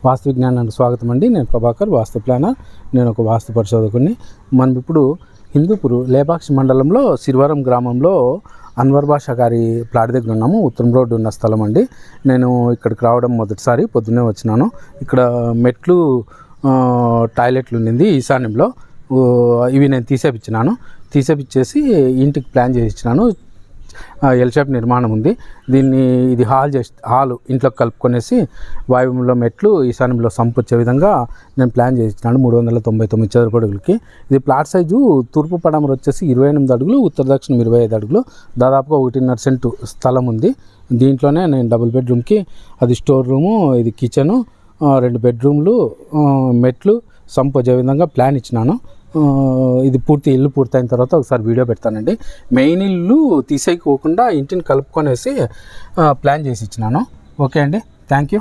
వాస్తు విజ్ఞానానికి స్వాగతం అండి. నేను ప్రభాకర్, వాస్తు ప్లానర్. నేను ఒక వాస్తు పరిశోధకుడిని. మనం ఇప్పుడు హిందూపూర్ లేపాక్షి మండలంలో సిరివరం గ్రామంలో అన్వర్ బాషా గారి ప్లాట్ దగ్గర ఉన్నాము. ఉత్తరం రోడ్డు ఉన్న స్థలం అండి. నేను ఇక్కడికి రావడం మొదటిసారి, పొద్దున్నే వచ్చినాను. ఇక్కడ మెట్లు, టాయిలెట్లు ఉండింది ఈశాన్యంలో. ఇవి నేను తీసేపిచ్చేసి ఇంటికి ప్లాన్ చేసి ఇచ్చినాను. ఎల్ షేప్ నిర్మాణం ఉంది. ఇది హాల్ ఇంట్లోకి కలుపుకొనేసి వాయువ్యంలో మెట్లు, ఈశాన్యంలో సంపు వచ్చే విధంగా నేను ప్లాన్ చేసి ఇచ్చినాను. 399 చదరపు అడుగులకి. ఇది ప్లాట్ సైజు తూర్పు పడమర వచ్చేసి 28 అడుగులు, ఉత్తర దక్షిణం 25 అడుగులు. దాదాపుగా 1.5 సెంటు స్థలం ఉంది. దీంట్లోనే నేను డబుల్ బెడ్రూమ్కి, అది స్టోర్ రూము, ఇది కిచెను, 2 బెడ్రూమ్లు, మెట్లు, సంపు వచ్చే విధంగా ప్లాన్ ఇచ్చినాను. ఇది ఇల్లు పూర్తయిన తర్వాత ఒకసారి వీడియో పెడతానండి. మెయిన్ ఇల్లు తీసేయకోకుండా ఇంటిని కలుపుకొనేసి ప్లాన్ చేసి ఇచ్చినాను. ఓకే అండి, థ్యాంక్ యూ.